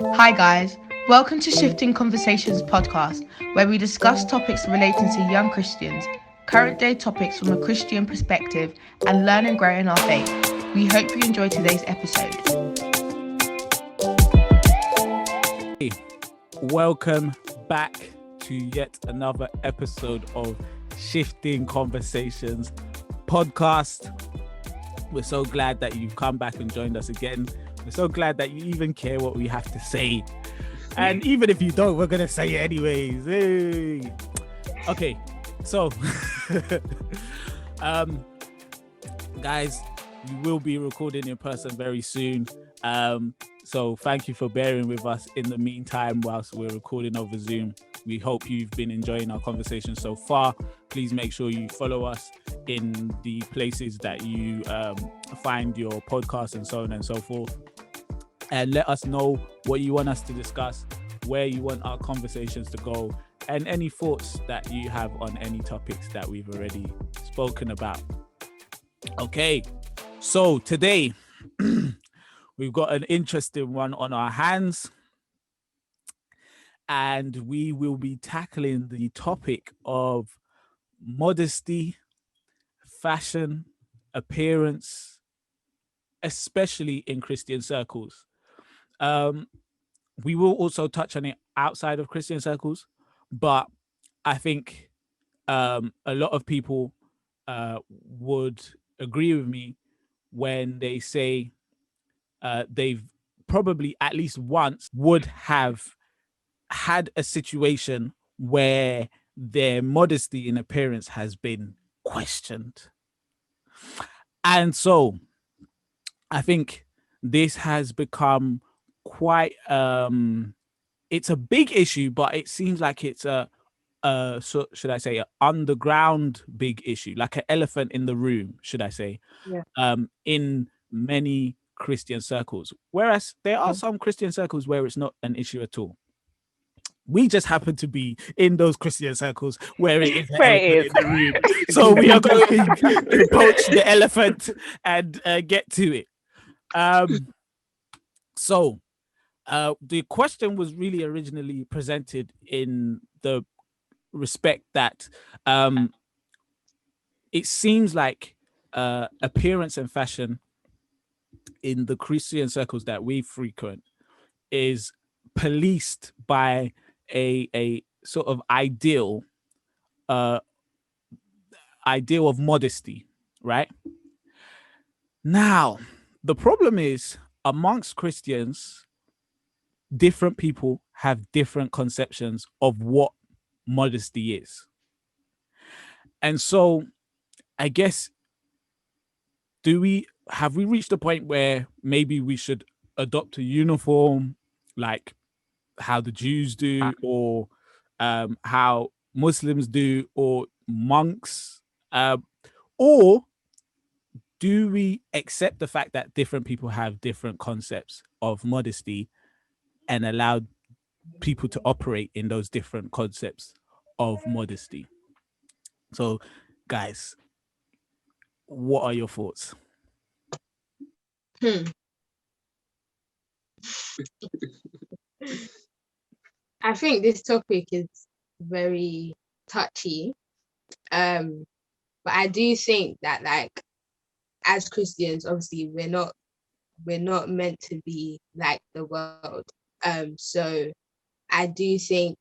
Hi guys, welcome to Shifting Conversations podcast, where we discuss topics relating to young Christians, current day topics from a Christian perspective, and learn and grow in our faith. We hope you enjoy today's episode. Welcome back to yet another episode of Shifting Conversations podcast. We're so glad that you've come back and joined us again. We're so glad that you even care what we have to say. And even if you don't, we're going to say it anyways. Hey. Okay, so guys, you will be recording in person very soon. So thank you for bearing with us in the meantime whilst we're recording over Zoom. We hope you've been enjoying our conversation so far. Please make sure you follow us in the places that you find your podcast and so on and so forth. And let us know what you want us to discuss, where you want our conversations to go, and any thoughts that you have on any topics that we've already spoken about. Okay, so today we've got an interesting one on our hands, and we will be tackling the topic of modesty, fashion, appearance, especially in Christian circles. We will also touch on it outside of Christian circles, but I think a lot of people would agree with me when they say they've probably at least once would have had a situation where their modesty in appearance has been questioned. And so I think this has become quite it's a big issue, but it seems like it's so should I say an underground big issue, like an elephant in the room, should I say, in many Christian circles, whereas there are some Christian circles where it's not an issue at all. We just happen to be in those Christian circles where it is an elephant in the room. So we are going to poach the elephant and get to it. So the question was really originally presented in the respect that it seems like appearance and fashion in the Christian circles that we frequent is policed by a sort of ideal of modesty, right? Now, the problem is amongst Christians, different people have different conceptions of what modesty is. And so I guess have we reached a point where maybe we should adopt a uniform like how the Jews do, or how Muslims do, or monks, or do we accept the fact that different people have different concepts of modesty and allow people to operate in those different concepts of modesty? So, guys, what are your thoughts? I think this topic is very touchy, but I do think that, like, as Christians, obviously we're not meant to be like the world. So I do think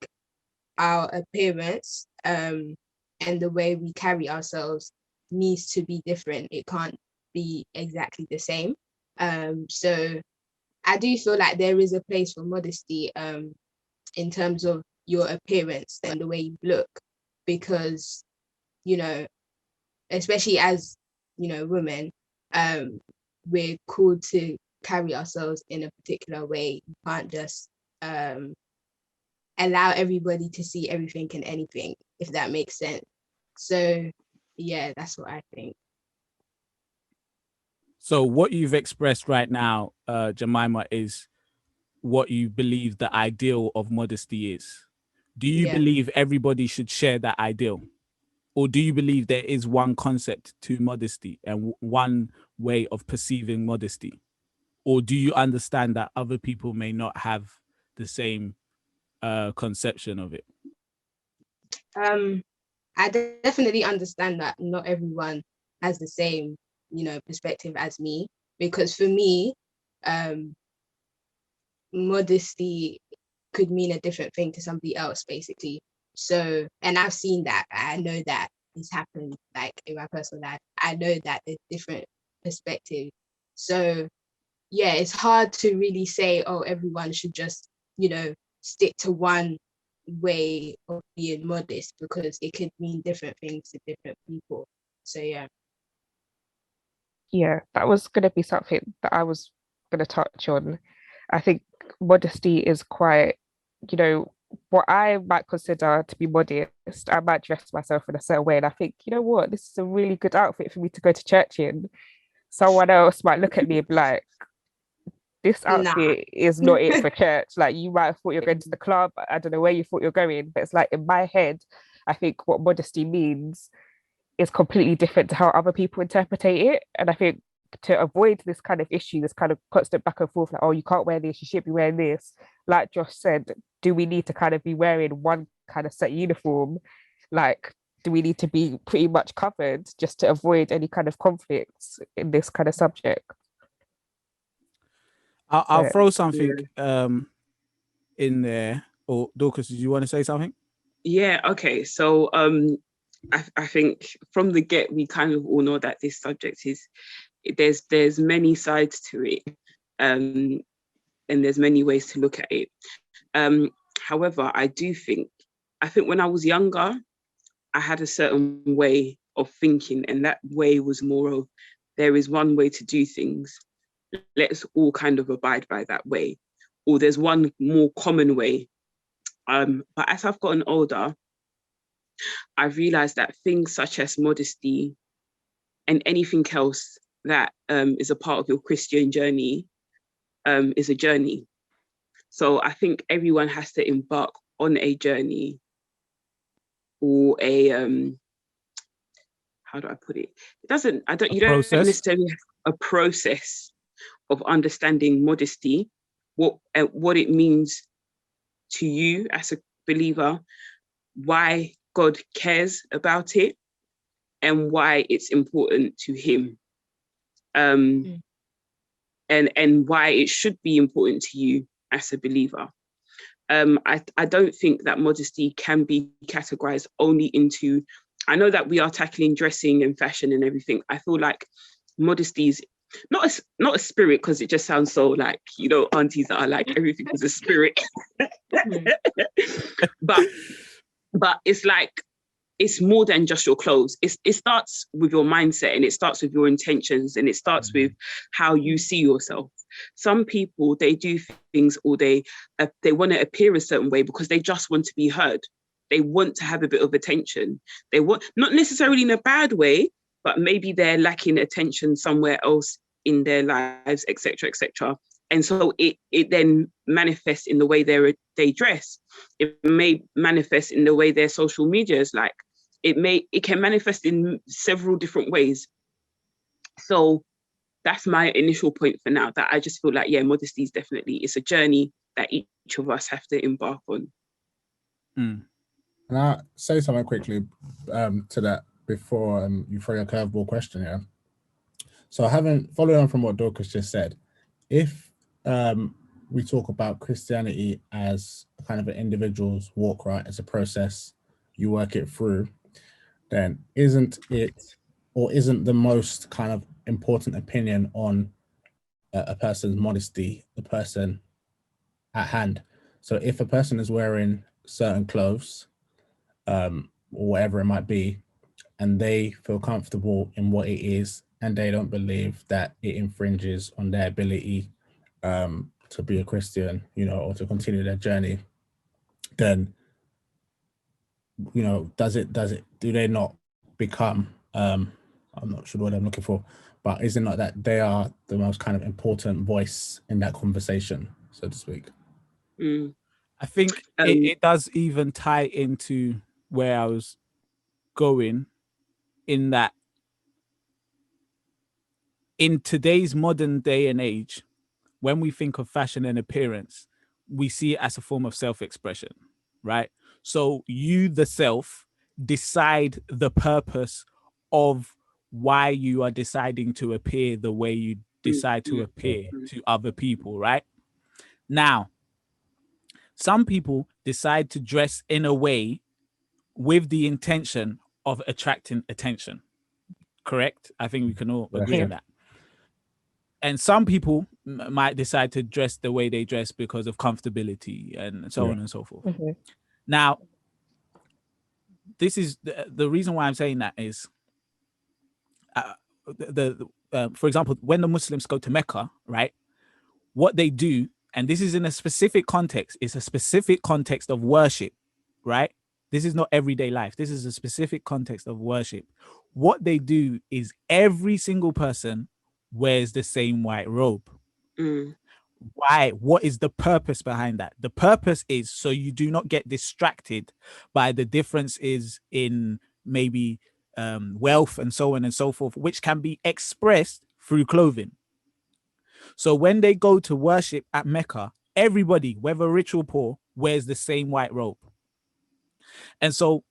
our appearance and the way we carry ourselves needs to be different. It can't be exactly the same. So I do feel like there is a place for modesty in terms of your appearance and the way you look, because, you know, especially as, you know, women, we're called to carry ourselves in a particular way. You can't just allow everybody to see everything and anything, if that makes sense. So yeah, that's what I think. So what you've expressed right now, Jemima, is what you believe the ideal of modesty is. Do you believe everybody should share that ideal? Or do you believe there is one concept to modesty and one way of perceiving modesty? Or do you understand that other people may not have the same conception of it? I definitely understand that not everyone has the same, perspective as me, because for me, modesty could mean a different thing to somebody else, basically. So, and I've seen that. I know that it's happened, like in my personal life. I know that there's different perspectives. So, yeah, it's hard to really say, oh, everyone should just, stick to one way of being modest, because it could mean different things to different people. So, yeah. Yeah, that was going to be something that I was going to touch on. I think modesty is quite, you know, what I might consider to be modest. I might dress myself in a certain way, and I think, you know what, this is a really good outfit for me to go to church in. Someone else might look at me and be like, this Nah. outfit is not it for church. Like, you might have thought you're going to the club. I don't know where you thought you're going, but it's like, in my head, I think what modesty means is completely different to how other people interpret it. And I think to avoid this kind of issue, this kind of constant back and forth, like, oh, you can't wear this, you should be wearing this. Like Josh said, do we need to kind of be wearing one kind of set uniform? Like, do we need to be pretty much covered just to avoid any kind of conflicts in this kind of subject? I'll Yeah. throw something in there. Or Dorcas, did you want to say something? Yeah, okay. So I think from the get, we kind of all know that this subject is, there's many sides to it, and there's many ways to look at it. However, I think when I was younger, I had a certain way of thinking, and that way was more of, there is one way to do things. Let's all kind of abide by that way. Or there's one more common way. But as I've gotten older, I've realized that things such as modesty and anything else that is a part of your Christian journey is a journey. So I think everyone has to embark on a journey, or a how do I put it? You don't necessarily have a process of understanding modesty, what it means to you as a believer, why God cares about it, and why it's important to him, and why it should be important to you as a believer. I don't think that modesty can be categorized only into, I know that we are tackling dressing and fashion and everything. I feel like modesty is not a spirit, because it just sounds so like, aunties that are like, everything is a spirit. but it's like, it's more than just your clothes. It starts with your mindset, and it starts with your intentions, and it starts with how you see yourself. Some people, they do things, or they want to appear a certain way because they just want to be heard. They want to have a bit of attention. They want, not necessarily in a bad way, but maybe they're lacking attention somewhere else in their lives, etc., etc. And so it then manifests in the way they dress. It may manifest in the way their social media is like. It can manifest in several different ways. So that's my initial point for now, that I just feel like, yeah, modesty is definitely, it's a journey that each of us have to embark on. Can I say something quickly to that before you throw your curveball question here? So following on from what Dorcas just said, if we talk about Christianity as a kind of an individual's walk, right, as a process, you work it through, then isn't the most kind of important opinion on a person's modesty the person at hand? So if a person is wearing certain clothes, or whatever it might be, and they feel comfortable in what it is, and they don't believe that it infringes on their ability to be a Christian, or to continue their journey, then, do they not become, I'm not sure what I'm looking for, but is it not that they are the most kind of important voice in that conversation, so to speak? I think it does even tie into where I was going, in that in today's modern day and age, when we think of fashion and appearance, we see it as a form of self-expression, right? So you, the self, decide the purpose of why you are deciding to appear the way you decide to appear to other people, right? Now, some people decide to dress in a way with the intention of attracting attention. Correct? I think we can all agree on that. And some people might decide to dress the way they dress because of comfortability and so on and so forth. Now, this is the reason why I'm saying that is, for example, when the Muslims go to Mecca, right? What they do, and this is in a specific context, it's a specific context of worship, right? This is not everyday life. This is a specific context of worship. What they do is every single person wears the same white robe. Why? What is the purpose behind that? The purpose is so you do not get distracted by the differences in maybe wealth and so on and so forth, which can be expressed through clothing. So when they go to worship at Mecca, everybody, whether rich or poor, wears the same white robe. And so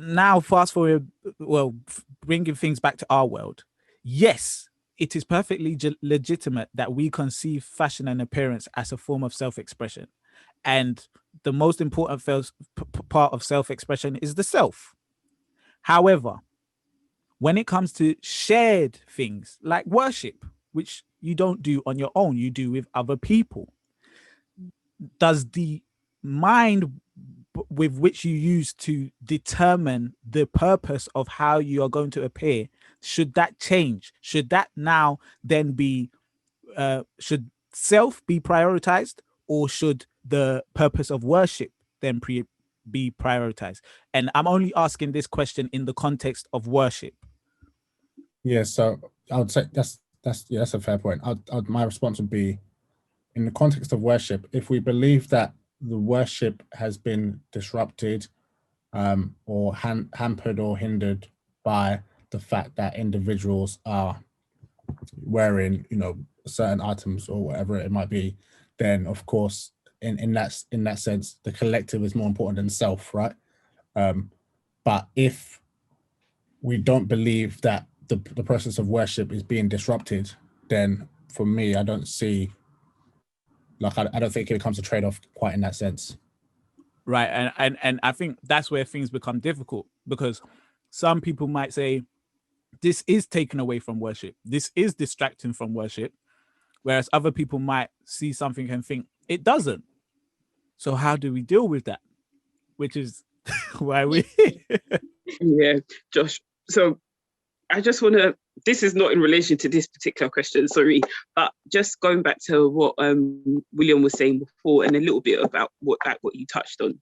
now fast forward, well, bringing things back to our world. Yes, it is perfectly legitimate that we conceive fashion and appearance as a form of self-expression. And the most important part of self-expression is the self. However, when it comes to shared things like worship, which you don't do on your own, you do with other people, does the mind with which you use to determine the purpose of how you are going to appear, should that change? Should that now then be, should self be prioritized, or should the purpose of worship then be prioritized? And I'm only asking this question in the context of worship. Yeah, so I would say that's a fair point. My response would be, in the context of worship, if we believe that the worship has been disrupted or hampered or hindered by the fact that individuals are wearing, certain items or whatever it might be, then of course, in that sense, the collective is more important than self, right? But if we don't believe that the process of worship is being disrupted, then for me, I don't see, I don't think it becomes a trade-off quite in that sense. Right. And I think that's where things become difficult, because some people might say this is taken away from worship. This is distracting from worship. Whereas other people might see something and think it doesn't. So how do we deal with that? Which is why we Yeah, Josh. So I just want to, this is not in relation to this particular question, sorry, but just going back to what William was saying before, and a little bit about what you touched on.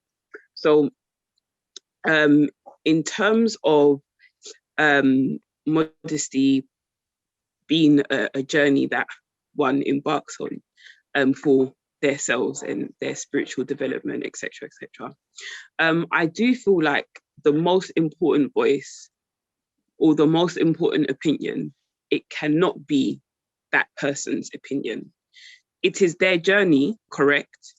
So in terms of modesty being a journey that one embarks on for themselves and their spiritual development, etc., etc. I do feel like the most important voice or the most important opinion, it cannot be that person's opinion. It is their journey, correct,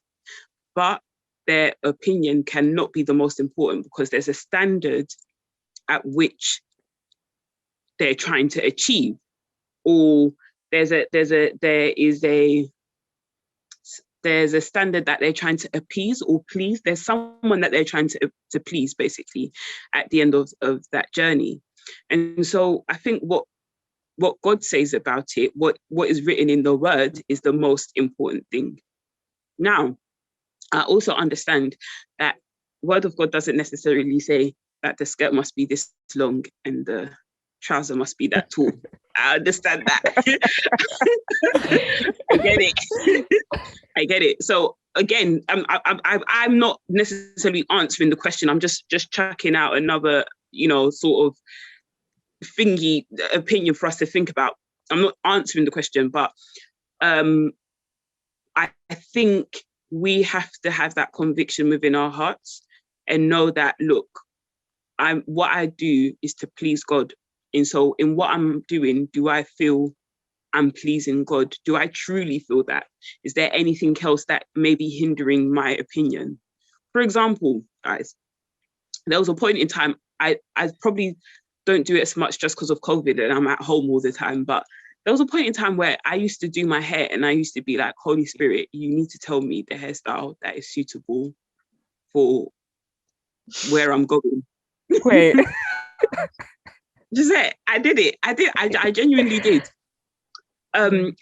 but their opinion cannot be the most important, because there's a standard at which they're trying to achieve, or there's a standard that they're trying to appease or please. There's someone that they're trying to please, basically, at the end of that journey. And so I think what God says about it, what is written in the word, is the most important thing. Now, I also understand that word of God doesn't necessarily say that the skirt must be this long and the trouser must be that tall. I understand that. I get it. So again, I'm not necessarily answering the question. I'm just chucking out another, sort of thingy opinion for us to think about. I'm not answering the question, but I think we have to have that conviction within our hearts and know that, look, what I do is to please God. And so in what I'm doing, do I feel I'm pleasing God? Do I truly feel that? Is there anything else that may be hindering my opinion? For example, guys, there was a point in time, I probably don't do it as much just because of COVID and I'm at home all the time, but there was a point in time where I used to do my hair and I used to be like, Holy Spirit, you need to tell me the hairstyle that is suitable for where I'm going. Wait. Just it. I did it. I genuinely did.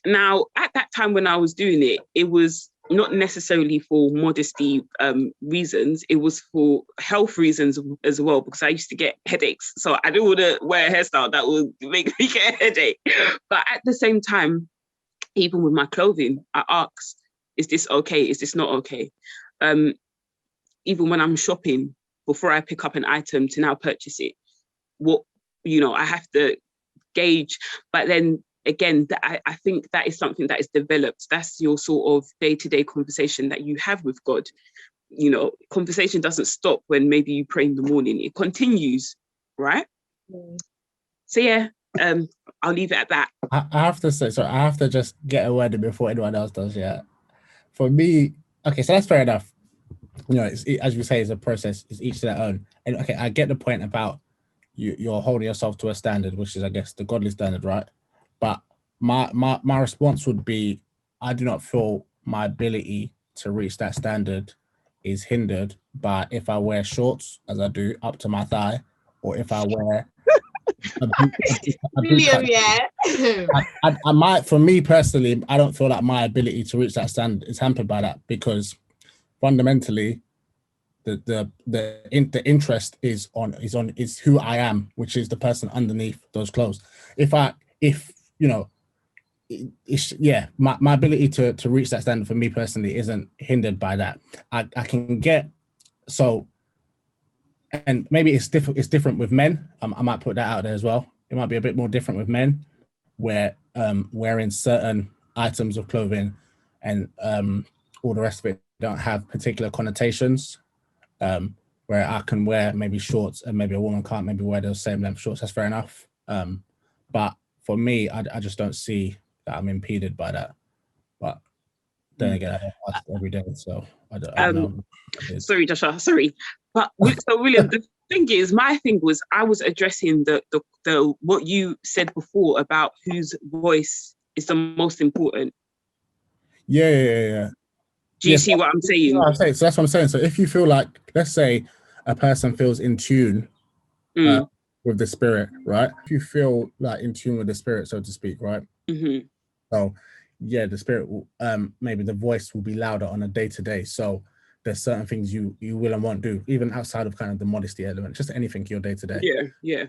Now, at that time when I was doing it, it was not necessarily for modesty reasons. It was for health reasons as well, because I used to get headaches. So I didn't want to wear a hairstyle that would make me get a headache. But at the same time, even with my clothing, I ask, is this okay? Is this not okay? Even when I'm shopping, before I pick up an item to now purchase it, I have to gauge. But then again, I think that is something that is developed. That's your sort of day-to-day conversation that you have with God. Conversation doesn't stop when maybe you pray in the morning. It continues, right? So yeah, I'll leave it at that. I have to say, so I have to just get a word in before anyone else does. Yeah, for me, okay, so that's fair enough. It's, as you say, it's a process. It's each to their own. And okay, I get the point about you're holding yourself to a standard, which is, I guess, the godly standard, right? But my response would be, I do not feel my ability to reach that standard is hindered by if I wear shorts, as I do, up to my thigh, or if I wear a boot cut. I might, for me personally, I don't feel like my ability to reach that standard is hampered by that, because fundamentally, the interest is who I am, which is the person underneath those clothes. My ability to reach that standard for me personally isn't hindered by that. I can get, so, and maybe it's different with men. I might put that out there as well. It might be a bit more different with men, where wearing certain items of clothing and all the rest of it don't have particular connotations. Where I can wear maybe shorts and maybe a woman can't maybe wear those same length shorts. That's fair enough. But for me, I just don't see that I'm impeded by that. But then again, I don't ask every day, so I don't know. Sorry, Joshua. Sorry, but so William, the thing is, my thing was I was addressing the what you said before about whose voice is the most important. Yeah. Do you see what I'm saying? So that's what I'm saying. So if you feel like, let's say, a person feels in tune with the spirit, right? If you feel like in tune with the spirit, so to speak, right? Mm-hmm. So yeah, the spirit will, maybe the voice will be louder on a day-to-day. So there's certain things you will and won't do, even outside of kind of the modesty element, just anything your day-to-day. Yeah.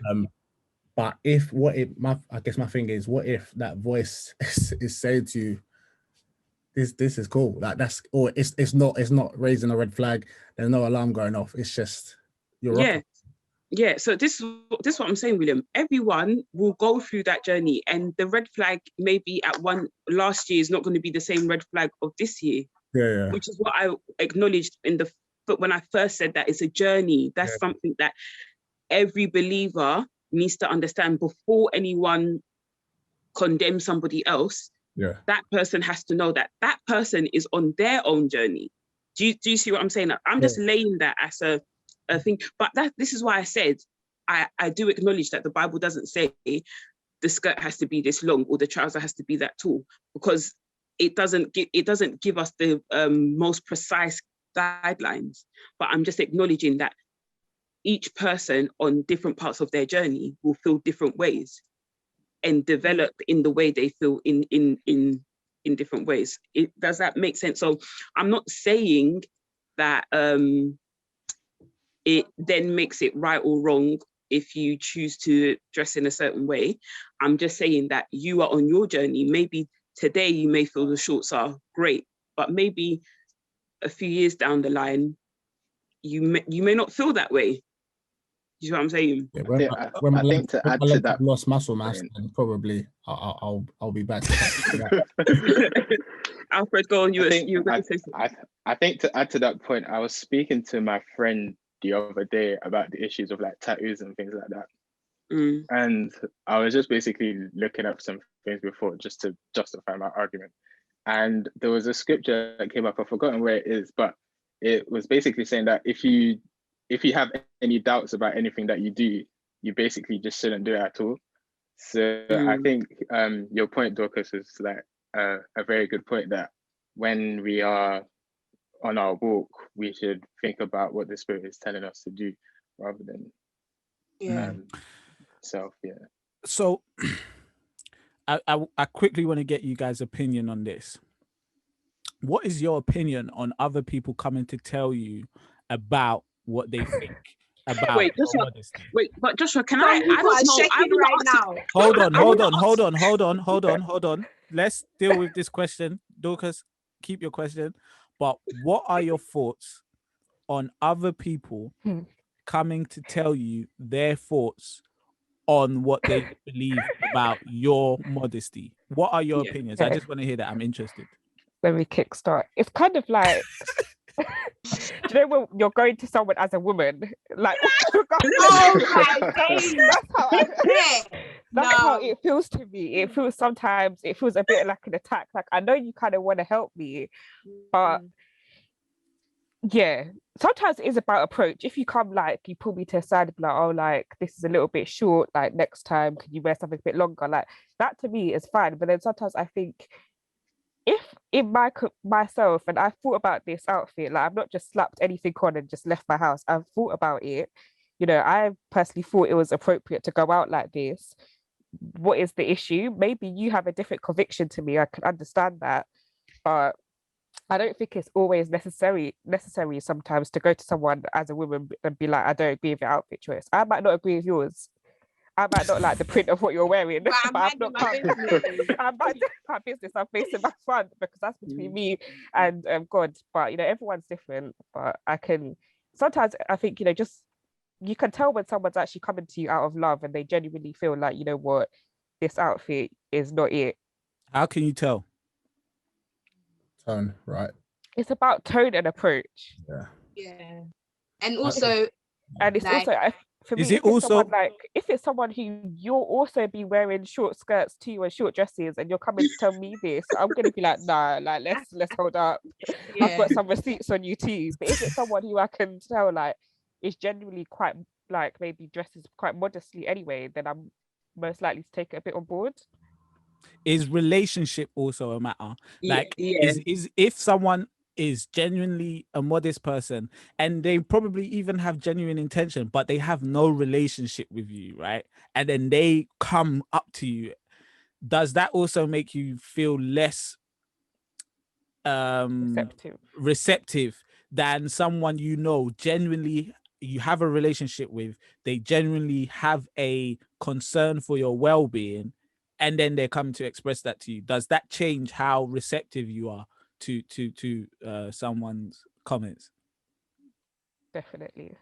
But I guess my thing is, what if that voice is saying to you, this is cool, like it's not raising a red flag, there's no alarm going off, it's just you're rocking. Yeah, so this is what I'm saying, William. Everyone will go through that journey, and the red flag maybe at one last year is not going to be the same red flag of this year. Yeah. Which is what I acknowledged when I first said that it's a journey. That's something that every believer needs to understand before anyone condemns somebody else. Yeah, that person has to know that person is on their own journey. Do you see what I'm saying? I'm just laying that as a thing. But this is why I said I do acknowledge that the Bible doesn't say the skirt has to be this long or the trouser has to be that tall, because it doesn't give us the most precise guidelines. But I'm just acknowledging that each person on different parts of their journey will feel different ways and develop in the way they feel in different ways. Does that make sense? So I'm not saying that it then makes it right or wrong if you choose to dress in a certain way. I'm just saying that you are on your journey. Maybe today you may feel the shorts are great, but maybe a few years down the line, you may not feel that way. You know what I'm saying? Yeah, when I think to add to that, lost muscle mass, then probably I'll be back. Alfred, go on. I think to add to that point, I was speaking to my friend the other day about the issues of like tattoos and things like that. And I was just basically looking up some things before just to justify my argument. And there was a scripture that came up, I've forgotten where it is, but it was basically saying that if you have any doubts about anything that you do, you basically just shouldn't do it at all. So I think your point, Dorcas, is like a very good point, that when we are on our walk, we should think about what the Spirit is telling us to do rather than self. Yeah. So I quickly want to get you guys' opinion on this. What is your opinion on other people coming to tell you about what they think about modesty? But Joshua, can Some people are shaking right now. Hold on. Let's deal with this question. Dorcas, keep your question. But what are your thoughts on other people coming to tell you their thoughts on what they believe about your modesty? What are your opinions? I just want to hear that. I'm interested. When we kickstart, it's kind of like, do you know when you're going to someone as a woman, like, Oh my days. That's how it feels to me. It feels sometimes, it feels a bit like an attack. Like, I know you kind of want to help me, but yeah, sometimes it is about approach. If you come, like, you pull me to a side and be like, oh, like, this is a little bit short, like, next time can you wear something a bit longer? Like, that to me is fine. But then sometimes I think, if in myself, and I've thought about this outfit, like, I've not just slapped anything on and just left my house. I've thought about it. You know, I personally thought it was appropriate to go out like this. What is the issue? Maybe you have a different conviction to me. I can understand that, but I don't think it's always necessary sometimes to go to someone as a woman and be like, I don't agree with your outfit choice. I might not agree with yours. I might not like the print of what you're wearing, but I've not come. I might do my business. I'm facing my front because that's between me and God. But, you know, everyone's different. But sometimes I think, you know, just, you can tell when someone's actually coming to you out of love and they genuinely feel like, you know what, this outfit is not it. How can you tell? Tone, right? It's about tone and approach. Yeah. And also, and it's like, also, for me, if it's someone who you'll also be wearing short skirts too and short dresses, and you're coming to tell me this, I'm gonna be like, nah, like, let's hold up. I've got some receipts on you too. But if it's someone who I can tell, like, is genuinely quite, like, maybe dresses quite modestly anyway, then I'm most likely to take it a bit on board. Is relationship also a matter? Like, is if someone is genuinely a modest person and they probably even have genuine intention, but they have no relationship with you, right? And then they come up to you, does that also make you feel less receptive than someone, you know, genuinely you have a relationship with, they genuinely have a concern for your well-being, and then they come to express that to you? Does that change how receptive you are to someone's comments? Definitely.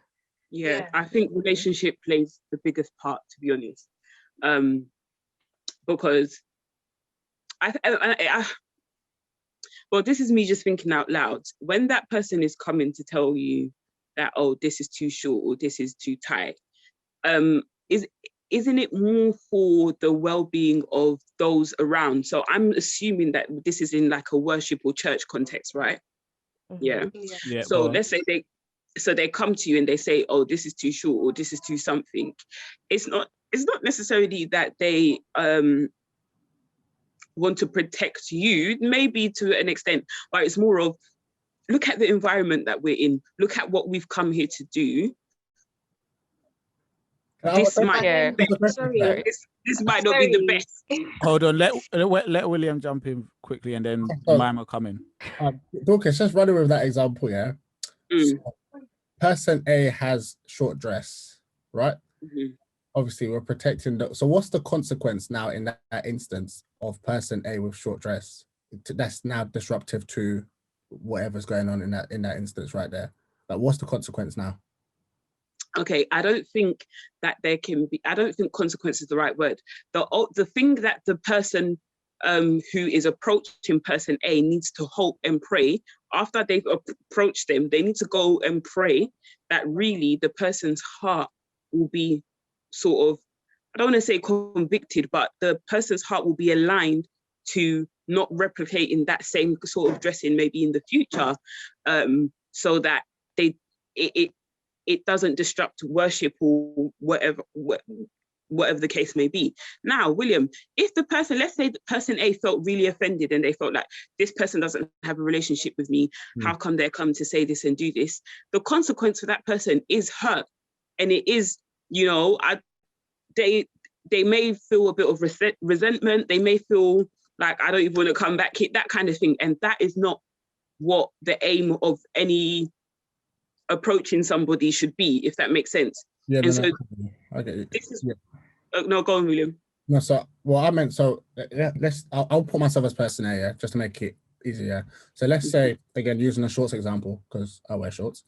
Yeah, I think relationship plays the biggest part, to be honest, because well, this is me just thinking out loud. When that person is coming to tell you that, oh, this is too short or this is too tight, isn't it more for the well-being of those around? So I'm assuming that this is in like a worship or church context, right? Yeah. So let's say they come to you and they say, oh, this is too short or this is too something. It's not necessarily that they want to protect you, maybe to an extent, but it's more of, look at the environment that we're in, look at what we've come here to do. This might this might not be the best. Hold on, let William jump in quickly and then Mima come in. Dorcas, just run with that example, yeah? So, person A has short dress, right? Obviously, we're protecting so what's the consequence now in that instance of person A with short dress? That's now disruptive to whatever's going on in that instance right there. Like, what's the consequence now? Okay, I don't think consequence is the right word. The thing that the person who is approaching person A needs to hope and pray, after they've approached them, they need to go and pray that really the person's heart will be sort of, I don't want to say convicted, but the person's heart will be aligned to not replicating that same sort of dressing maybe in the future, so that it doesn't disrupt worship or whatever the case may be. Now, William, if the person, let's say the person A felt really offended and they felt like this person doesn't have a relationship with me, how come they come to say this and do this? The consequence for that person is hurt. And it is, you know, they may feel a bit of resentment. They may feel like, I don't even want to come back, that kind of thing. And that is not what the aim of any approaching somebody should be, if that makes sense. Yeah, and no, so I get it. this is, no, go on, William. No, so well, I meant yeah, I'll put myself as person A, yeah, just to make it easier. So let's say, again, using a shorts example, because I wear shorts.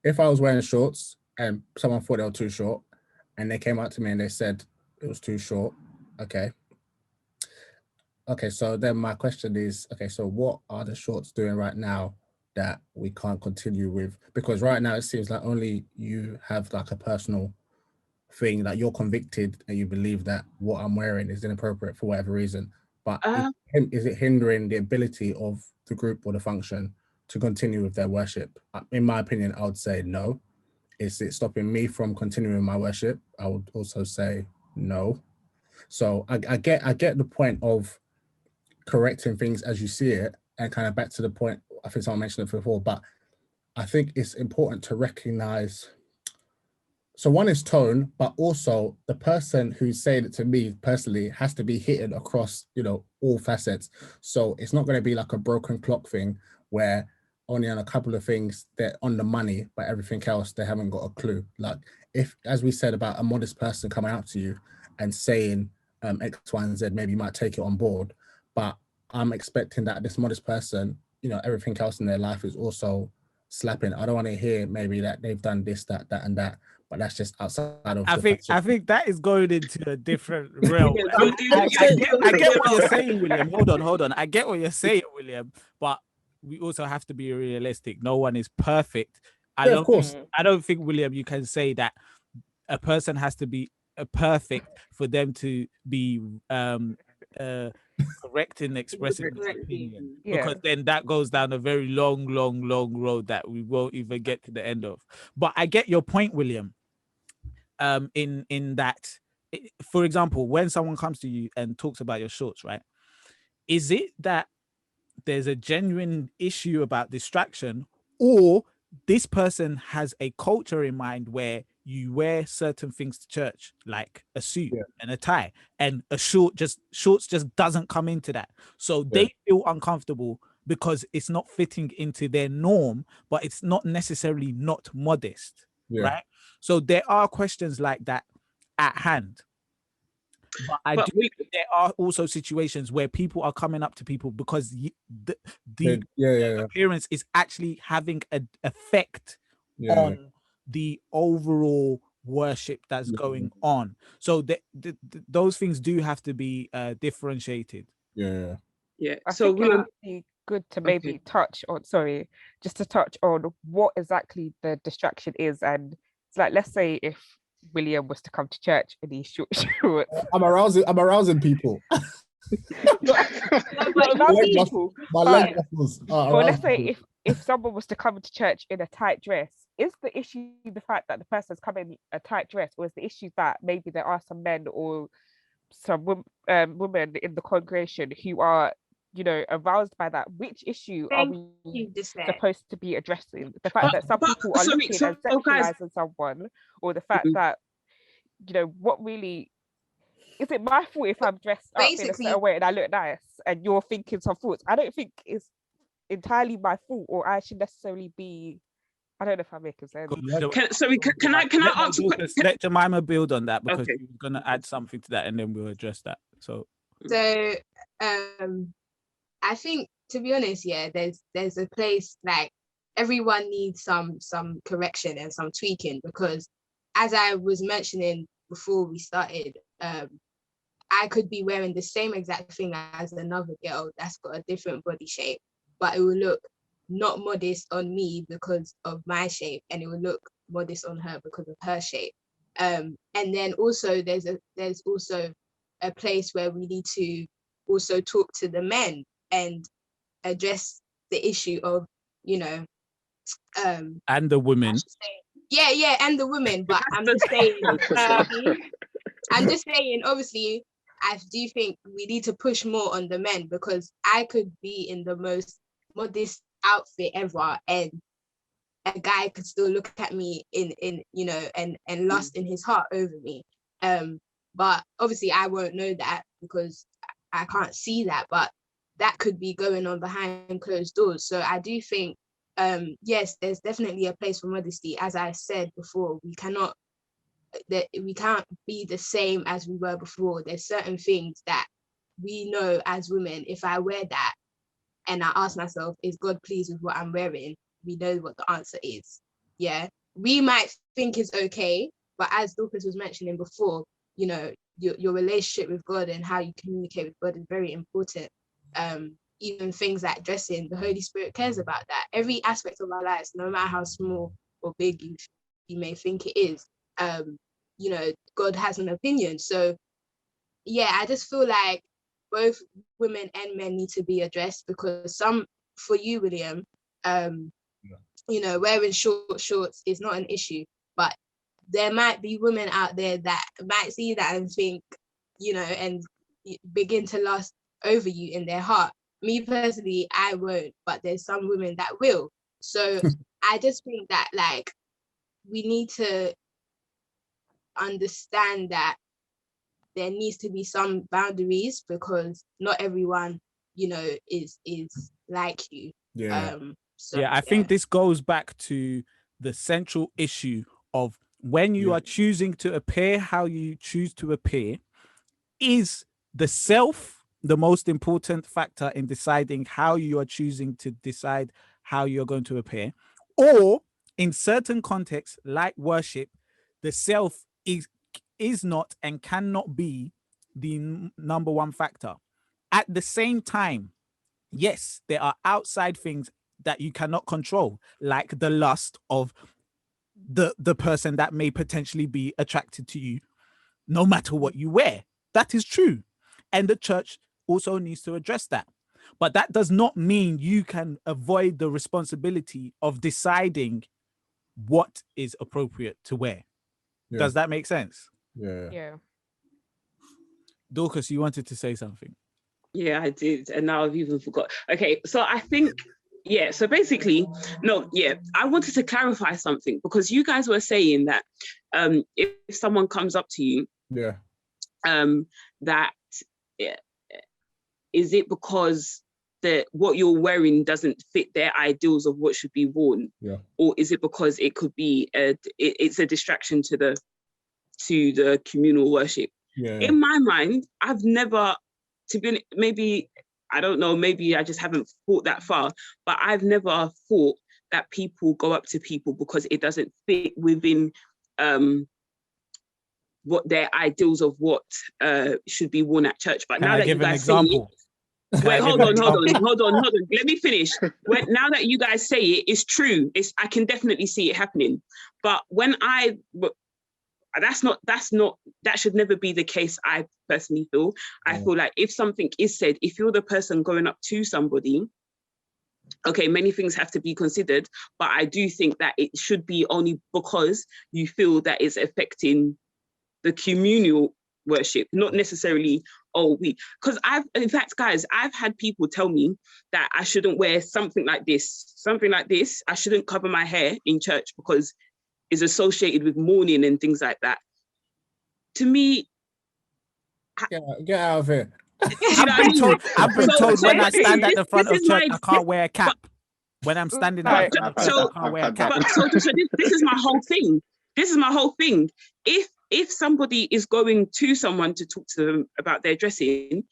If I was wearing shorts and someone thought they were too short, and they came up to me and they said it was too short, okay, so then my question is, okay, so what are the shorts doing right now that we can't continue with? Because right now it seems like only you have like a personal thing, that you're convicted and you believe that what I'm wearing is inappropriate for whatever reason, but is it hindering the ability of the group or the function to continue with their worship? In my opinion, I would say no. Is it stopping me from continuing my worship? I would also say no. So I get the point of correcting things as you see it, and kind of back to the point, I think someone mentioned it before, but I think it's important to recognize, so one is tone, but also the person who's saying it to me personally has to be hitting across, you know, all facets. So it's not going to be like a broken clock thing where only on a couple of things they're on the money, but everything else they haven't got a clue. Like if, as we said about a modest person coming out to you and saying X, Y, and Z, maybe you might take it on board, but I'm expecting that this modest person, you know, everything else in their life is also slapping. I don't want to hear maybe that they've done this, that, and that, but that's just outside of. I think that is going into a different realm. I get what you're saying, William. Hold on. I get what you're saying, William, but we also have to be realistic. No one is perfect. I don't think, William, you can say that a person has to be perfect for them to be correct in expressing their opinion, because then that goes down a very long road that we won't even get to the end of. But I get your point, William. In that, for example, when someone comes to you and talks about your shorts, right? Is it that there's a genuine issue about distraction, or this person has a culture in mind where you wear certain things to church, like a suit and a tie, and shorts just doesn't come into that. So they feel uncomfortable because it's not fitting into their norm, but it's not necessarily not modest, right? So there are questions like that at hand. But do think there are also situations where people are coming up to people because the appearance is actually having an effect on the overall worship that's going on. So those things do have to be differentiated. I so think it would be good to maybe touch on what exactly the distraction is. And it's like, let's say if William was to come to church in these shorts. I'm arousing people. Let's say if someone was to come to church in a tight dress, is the issue the fact that the person's coming in a tight dress, or is the issue that maybe there are some men or some women in the congregation who are, you know, aroused by that? Which issue are we supposed to be addressing? The fact that some people are looking and sexualizing someone, or the fact that, you know, what really is it my fault if I'm dressed up in a certain way and I look nice and you're thinking some thoughts? I don't think it's entirely my fault, or I should necessarily be. I don't know if I'm making sense. Can I answer? Let Jemima build on that, because you're gonna add something to that, and then we'll address that. So I think, to be honest, there's a place, like, everyone needs some correction and some tweaking, because as I was mentioning before we started, I could be wearing the same exact thing as another girl that's got a different body shape, but it will look not modest on me because of my shape, and it will look modest on her because of her shape. And then also there's also a place where we need to also talk to the men and address the issue of, and the women. Yeah, and the women. But I'm just saying, obviously, I do think we need to push more on the men, because I could be in the most modest outfit ever, and a guy could still look at me in and lust in his heart over me. But obviously I won't know that because I can't see that, but that could be going on behind closed doors. So I do think, yes, there's definitely a place for modesty. As I said before, we can't be the same as we were before. There's certain things that we know as women, if I wear that and I ask myself, is God pleased with what I'm wearing? We know what the answer is. Yeah, we might think it's okay, but as Dorcas was mentioning before, your relationship with God and how you communicate with God is very important. Even things like dressing, the Holy Spirit cares about that. Every aspect of our lives, no matter how small or big you may think it is, God has an opinion. So yeah, I just feel like both women and men need to be addressed, because for you, William, wearing short shorts is not an issue, but there might be women out there that might see that and think, and begin to lust over you in their heart. Me personally, I won't, but there's some women that will. So I just think that we need to understand that there needs to be some boundaries, because not everyone, is like you. Yeah. I think this goes back to the central issue of when you are choosing to appear how you choose to appear. Is the self the most important factor in deciding how you are choosing to decide how you're going to appear? Or in certain contexts, like worship, the self is not and cannot be the number one factor. At the same time, yes, there are outside things that you cannot control, like the lust of the person that may potentially be attracted to you, no matter what you wear. That is true. And the church also needs to address that. But that does not mean you can avoid the responsibility of deciding what is appropriate to wear. Yeah. Does that make sense? Yeah. Dorcas, you wanted to say something. Yeah, I did. And now I've even forgot. Okay, so I think, so basically, I wanted to clarify something, because you guys were saying that if someone comes up to you, that is it because what you're wearing doesn't fit their ideals of what should be worn, or is it because it could be it's a distraction to the communal worship? In my mind, I've never, to be, maybe I don't know, maybe I just haven't thought that far, but I've never thought that people go up to people because it doesn't fit within what their ideals of what should be worn at church. But now that you guys say it, wait, hold on. Let me finish. Now that you guys say it, it's true. I can definitely see it happening. But that should never be the case. I personally feel. I feel like if something is said, if you're the person going up to somebody, okay, many things have to be considered, but I do think that it should be only because you feel that it's affecting the communal worship, not necessarily because in fact, guys, I've had people tell me that I shouldn't wear something like this. I shouldn't cover my hair in church because it's associated with mourning and things like that. To me, get out of here. I've been told when I stand at the front of church, I can't wear a cap. When I'm standing at the front of church, I can't wear a cap. So this is my whole thing. If somebody is going to someone to talk to them about their dressing,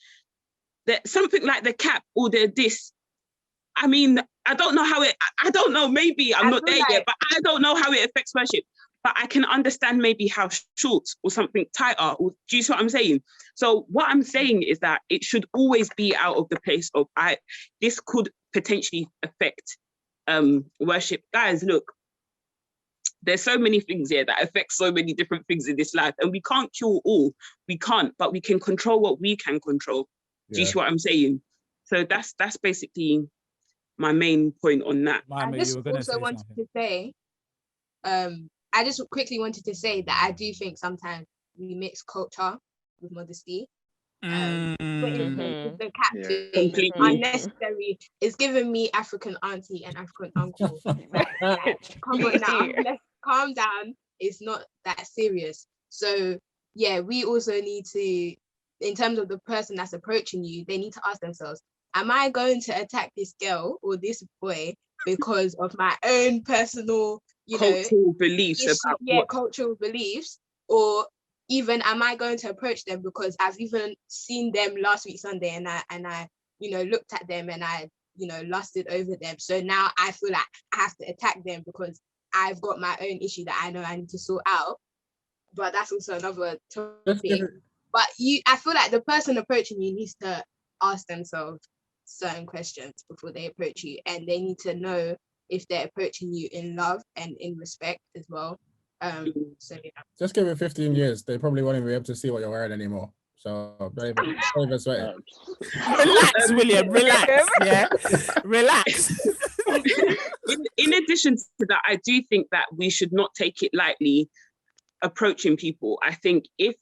that something like the cap or this, I mean, I don't know, maybe I'm not there yet, but I don't know how it affects worship. But I can understand maybe how short or something tighter, or do you see what I'm saying? So what I'm saying is that it should always be out of the place of this could potentially affect worship. Guys, look, there's so many things here that affect so many different things in this life, and we can't cure all. We can't, but we can control what we can control. Do you see what I'm saying? So that's basically my main point on that. I just also wanted to say, I just quickly wanted to say that I do think sometimes we mix culture with modesty. For instance, the cat thing, unnecessary. It's giving me African auntie and African uncle. Like, come on now, let's calm down. It's not that serious. So yeah, we also need to, in terms of the person that's approaching you, they need to ask themselves, am I going to attack this girl or this boy because of my own personal, cultural beliefs cultural beliefs, or even am I going to approach them because I've even seen them last week Sunday and I looked at them and I lusted over them, so now I feel like I have to attack them because I've got my own issue that I know I need to sort out. But that's also another topic. But I feel like the person approaching you needs to ask themselves certain questions before they approach you, and they need to know if they're approaching you in love and in respect as well. So yeah. Just give it 15 years. They probably won't even be able to see what you're wearing anymore. So don't even sweat it. Relax, William. Relax. Yeah, relax. In addition to that, I do think that we should not take it lightly approaching people. I think if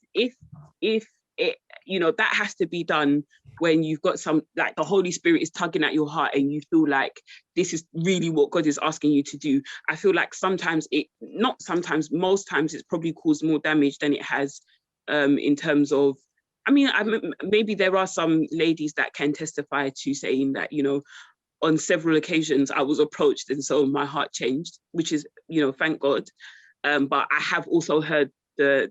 it, that has to be done when you've got some, like, the Holy Spirit is tugging at your heart and you feel like this is really what God is asking you to do. I feel like most times it's probably caused more damage than it has in terms of, maybe there are some ladies that can testify to saying that, on several occasions I was approached and so my heart changed, which is, thank God. But I have also heard the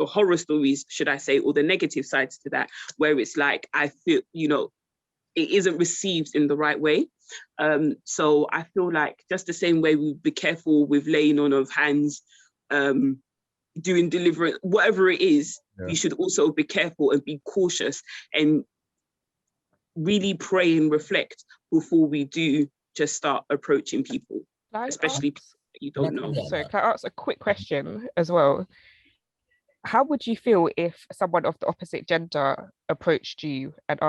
horror stories, should I say, or the negative sides to that, where it's like, I feel, it isn't received in the right way. So I feel like just the same way we be careful with laying on of hands, doing deliverance, whatever it is, we should also be careful and be cautious and really pray and reflect before we do just start approaching people, especially people that you don't know. So can I ask a quick question as well? How would you feel if someone of the opposite gender approached you and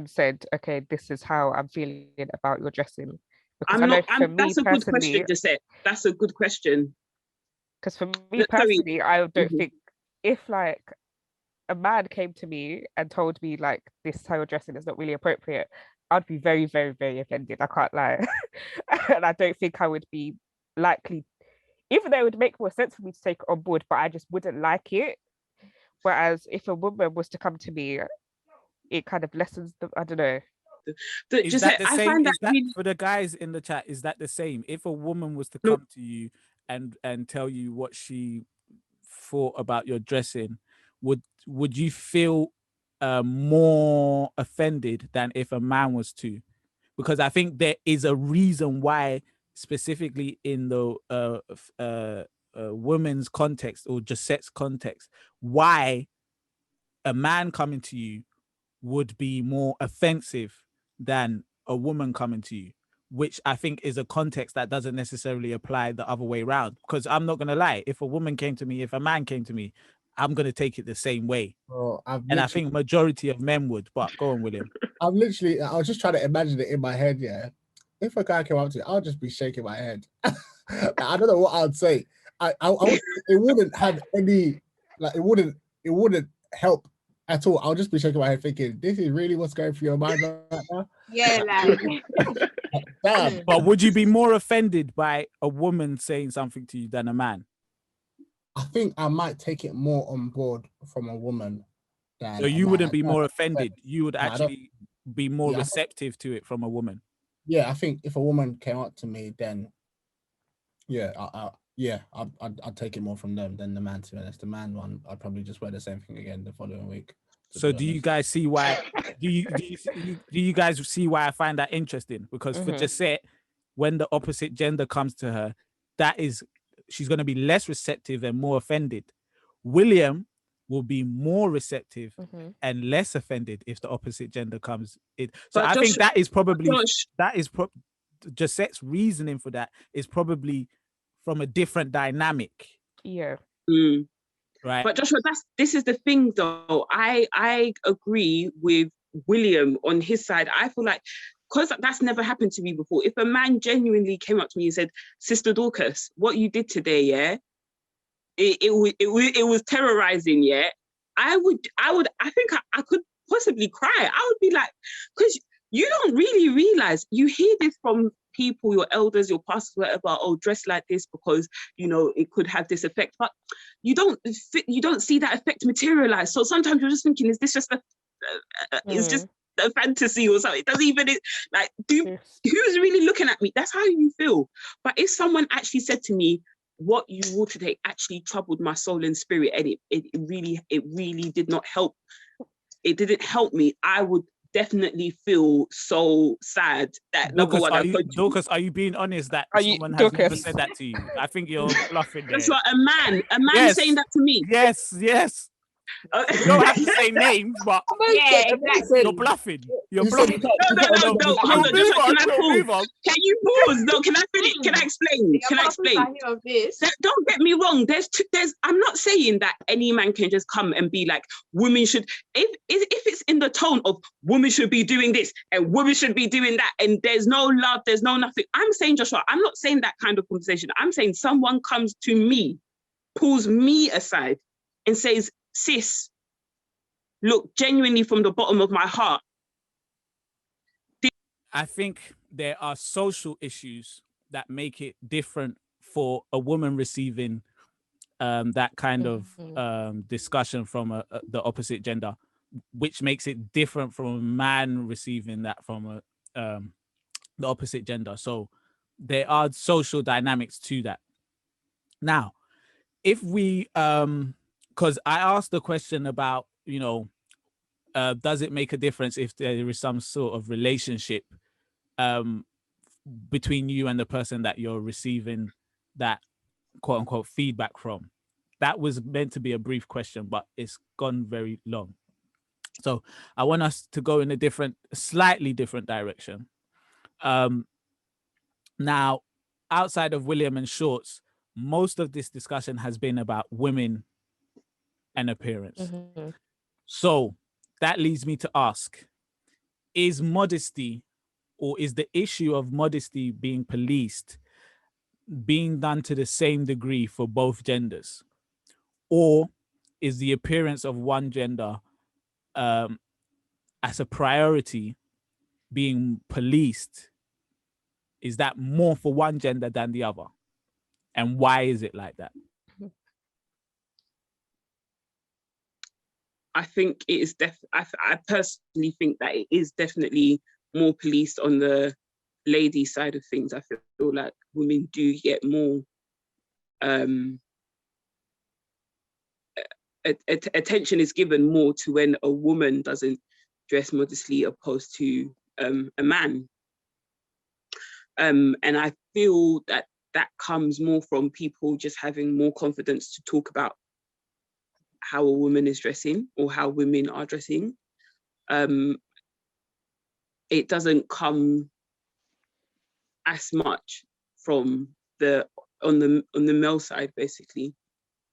said, okay, this is how I'm feeling about your dressing? That's a good question, Josette. That's a good question. Because for me personally, I don't think, if like a man came to me and told me like, this is how you're dressing is not really appropriate, I'd be very, very, very offended. I can't lie. And I don't think I would be likely, even though it would make more sense for me to take it on board, but I just wouldn't like it. Whereas if a woman was to come to me, it kind of lessens the, I don't know. Is that the same? For the guys in the chat, is that the same? If a woman was to come to you and tell you what she thought about your dressing, would you feel more offended than if a man was to? Because I think there is a reason why, specifically in the women's context or Josette's context, why a man coming to you would be more offensive than a woman coming to you, which I think is a context that doesn't necessarily apply the other way around. Because I'm not going to lie, if a woman came to me, if a man came to me, I'm going to take it the same way. I think majority of men would, but go on, William. I was just trying to imagine it in my head, yeah. If a guy came up to me, I'll just be shaking my head. I don't know what I'd say. It wouldn't have any, like, it wouldn't help at all. I'll just be shaking my head thinking, this is really what's going through your mind right now? Yeah, like. Damn. But would you be more offended by a woman saying something to you than a man? I think I might take it more on board from a woman. So you wouldn't be more offended. You would actually be more receptive to it from a woman. Yeah, I think if a woman came up to me, then I'd take it more from them than the man. To be honest, the man one, I'd probably just wear the same thing again the following week. So do you guys see why? do you guys see why I find that interesting? Because for Josette, when the opposite gender comes to her, she's going to be less receptive and more offended. William will be more receptive and less offended if the opposite gender comes in. So I think that is probably Josette's reasoning for that is probably from a different dynamic. Yeah. Mm. Right. But Joshua, this is the thing though. I agree with William on his side. I feel like, because that's never happened to me before. If a man genuinely came up to me and said, "Sister Dorcas, what you did today, yeah, it was terrorizing, yeah," I think I could possibly cry. I would be like, because you don't really realize, you hear this from people, your elders, your pastors, whatever, oh, dress like this because, you know, it could have this effect, but you don't see that effect materialize. So sometimes you're just thinking, is this just it's just a fantasy or something? It doesn't even, who's really looking at me? That's how you feel. But if someone actually said to me, what you wore today actually troubled my soul and spirit, and it really did not help, it didn't help me, I would definitely feel so sad that Dorcas, are you being honest that someone has never said that to you? I think you're bluffing there. That's what a man yes. saying that to me. Yes. You don't have to say names, but yeah, exactly. You're bluffing. You're bluffing. No. Hold on, Joshua, can I pause? Can you pause? No, can I finish? Can I explain? Don't get me wrong. I'm not saying that any man can just come and be like, women should, if it's in the tone of women should be doing this and women should be doing that, and there's no love, there's no nothing. I'm saying, Joshua, I'm not saying that kind of conversation. I'm saying someone comes to me, pulls me aside and says, "Sis, look, genuinely from the bottom of my heart." I think there are social issues that make it different for a woman receiving that kind of discussion from the opposite gender, which makes it different from a man receiving that from the opposite gender. So there are social dynamics to that. Now, if we, because I asked the question about, you know, does it make a difference if there is some sort of relationship between you and the person that you're receiving that quote unquote feedback from? That was meant to be a brief question, but it's gone very long. So I want us to go in a slightly different direction. Now, outside of William and Shorts, most of this discussion has been about women and appearance. So that leads me to ask, is modesty, or is the issue of modesty being policed being done to the same degree for both genders? Or is the appearance of one gender as a priority being policed? Is that more for one gender than the other? And why is it like that? I think it is I personally think that it is definitely more policed on the lady side of things. I feel like women do get more attention is given more to when a woman doesn't dress modestly opposed to a man. And I feel that comes more from people just having more confidence to talk about how a woman is dressing or how women are dressing. It doesn't come as much from on the male side, basically.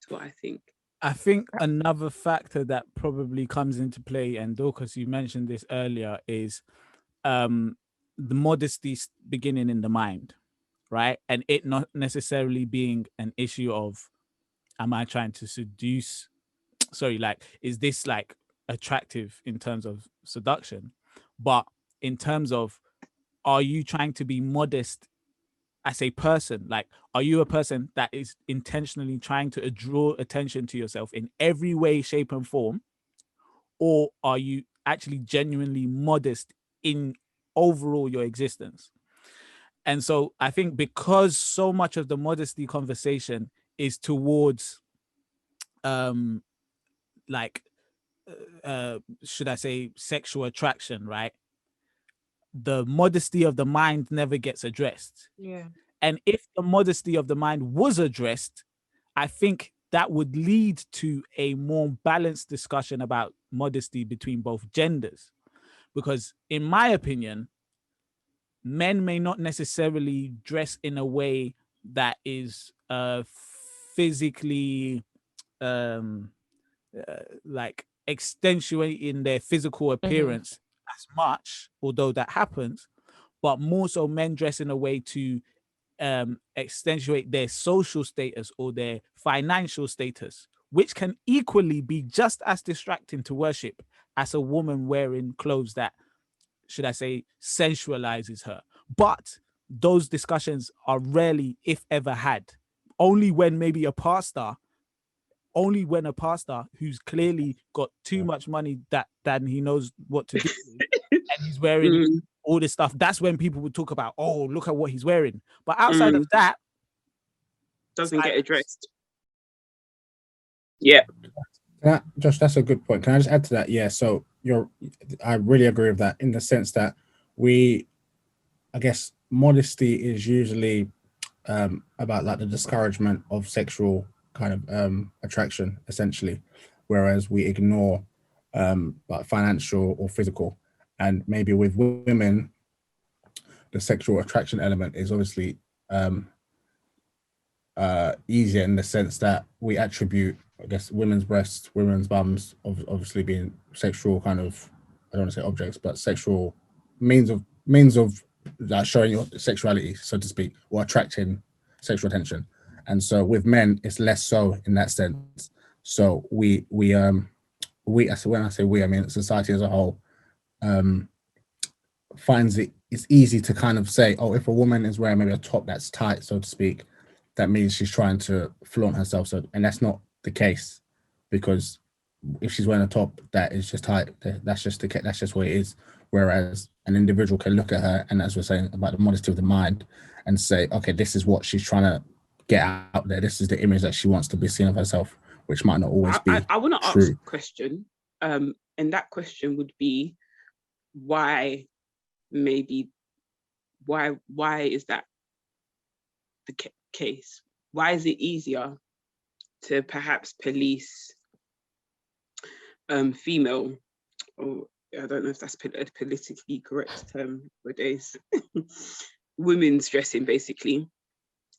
That's what I think. I think another factor that probably comes into play, and Dorcas, you mentioned this earlier, is the modesty beginning in the mind, right? And it not necessarily being an issue of, am I trying to seduce? Sorry, like, is this like attractive in terms of seduction? But in terms of, are you trying to be modest as a person? Like, are you a person that is intentionally trying to draw attention to yourself in every way, shape, and form? Or are you actually genuinely modest in overall your existence? And so I think because so much of the modesty conversation is towards should I say sexual attraction, right? The modesty of the mind never gets addressed. Yeah. And if the modesty of the mind was addressed, I think that would lead to a more balanced discussion about modesty between both genders. Because in my opinion, men may not necessarily dress in a way that is physically like accentuating their physical appearance as much, although that happens, but more so men dress in a way to accentuate their social status or their financial status, which can equally be just as distracting to worship as a woman wearing clothes that, should I say, sensualizes her. But those discussions are rarely, if ever, had. Only when maybe a pastor who's clearly got too much money that he knows what to do with, and he's wearing all this stuff, that's when people would talk about, oh, look at what he's wearing. But outside of that, doesn't get addressed. Yeah. Josh, that's a good point. Can I just add to that? Yeah, so I really agree with that, in the sense that I guess modesty is usually about like the discouragement of sexual kind of attraction, essentially, whereas we ignore like financial or physical. And maybe with women, the sexual attraction element is obviously easier, in the sense that we attribute, I guess, women's breasts, women's bums, obviously being sexual kind of, I don't want to say objects, but sexual means of like showing your sexuality, so to speak, or attracting sexual attention. And so with men, it's less so in that sense. So we when I say we, I mean society as a whole, finds it's easy to kind of say, oh, if a woman is wearing maybe a top that's tight, so to speak, that means she's trying to flaunt herself. So, and that's not the case, because if she's wearing a top that is just tight, that's just what it is. Whereas an individual can look at her, and as we're saying about the modesty of the mind, and say, okay, this is what she's trying to get out there. This is the image that she wants to be seen of herself, which might not always be I want to ask a question, and that question would be, why is that the case? Why is it easier to perhaps police female, or I don't know if that's a politically correct term nowadays, women's dressing basically,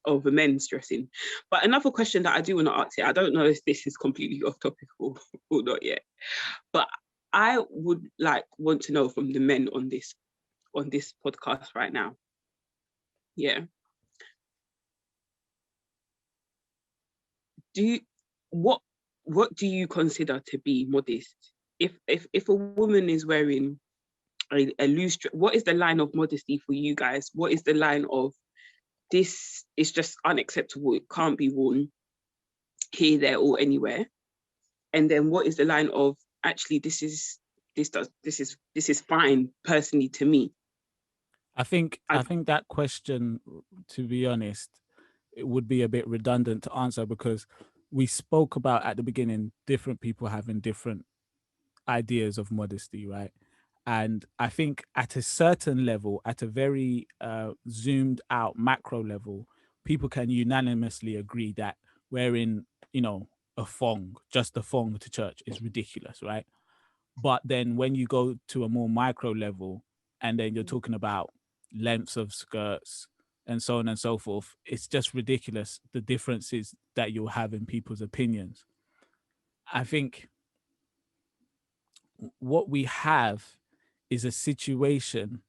over men's dressing? But another question that I do want to ask here, I don't know if this is completely off topic or not yet, but I would want to know from the men on this podcast right now. Yeah. What do you consider to be modest? If a woman is wearing a loose, what is the line of modesty for you guys? What is the line of, this is just unacceptable, it can't be worn here, there, or anywhere? And then what is the line of, actually this is fine personally to me? I think that question, to be honest, it would be a bit redundant to answer, because we spoke about at the beginning different people having different ideas of modesty, right? And I think at a certain level, at a very zoomed out macro level, people can unanimously agree that wearing, a thong, just a thong to church, is ridiculous, right? But then when you go to a more micro level, and then you're talking about lengths of skirts and so on and so forth, it's just ridiculous, the differences that you'll have in people's opinions. I think what we have is a situation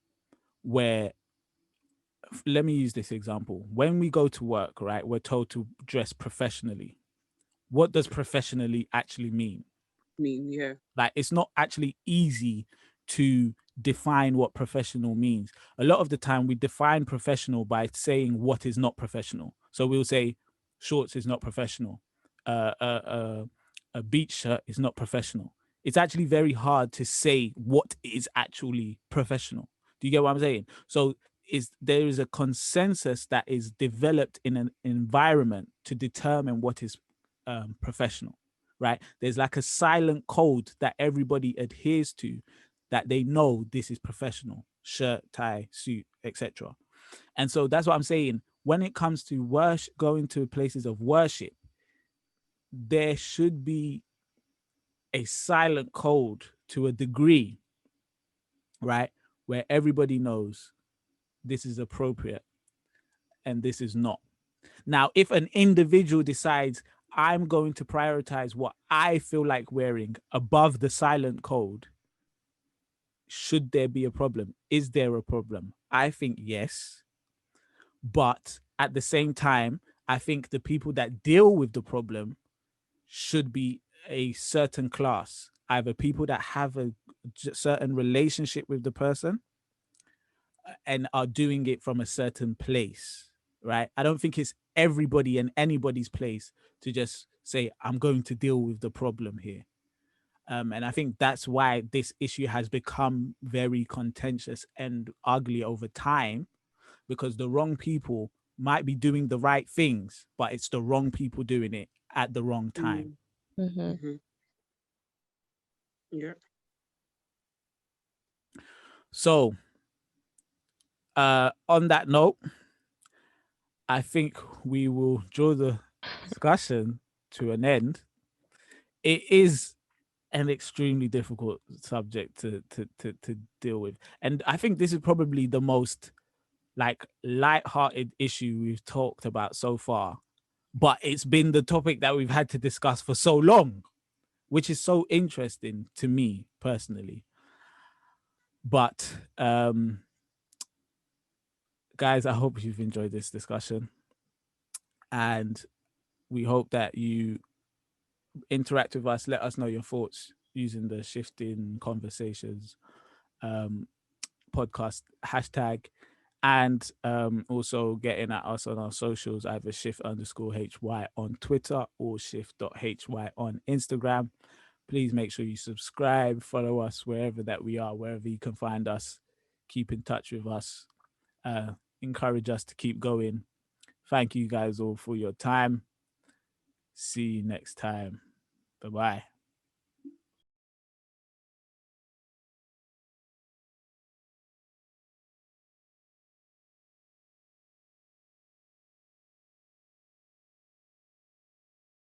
where, let me use this example. When we go to work, right, we're told to dress professionally. What does professionally actually mean? Yeah. Like, it's not actually easy to define what professional means. A lot of the time we define professional by saying what is not professional. So we'll say shorts is not professional. A beach shirt is not professional. It's actually very hard to say what is actually professional. Do you get what I'm saying? So there is a consensus that is developed in an environment to determine what is professional, right? There's like a silent code that everybody adheres to, that they know this is professional: shirt, tie, suit, etc. And so that's what I'm saying. When it comes to worship, going to places of worship, there should be a silent code to a degree, right? Where everybody knows this is appropriate and this is not. Now, if an individual decides I'm going to prioritize what I feel like wearing above the silent code, should there be a problem? Is there a problem? I think yes. But at the same time, I think the people that deal with the problem should be a certain class, either people that have a certain relationship with the person and are doing it from a certain place, right? I don't think it's everybody and anybody's place to just say, I'm going to deal with the problem here. And I think that's why this issue has become very contentious and ugly over time, because the wrong people might be doing the right things, but it's the wrong people doing it at the wrong time. Yeah. So, on that note, I think we will draw the discussion to an end. It is an extremely difficult subject to deal with, and I think this is probably the most like light-hearted issue we've talked about so far, but it's been the topic that we've had to discuss for so long, which is so interesting to me personally. But guys, I hope you've enjoyed this discussion, and we hope that you interact with us. Let us know your thoughts using the Shifting Conversations podcast hashtag, and also getting at us on our socials, either shift_HY on Twitter or shift.hy on Instagram. Please make sure you subscribe, follow us wherever that we are, wherever you can find us. Keep in touch with us. Encourage us to keep going. Thank you guys all for your time. See you next time. Bye-bye.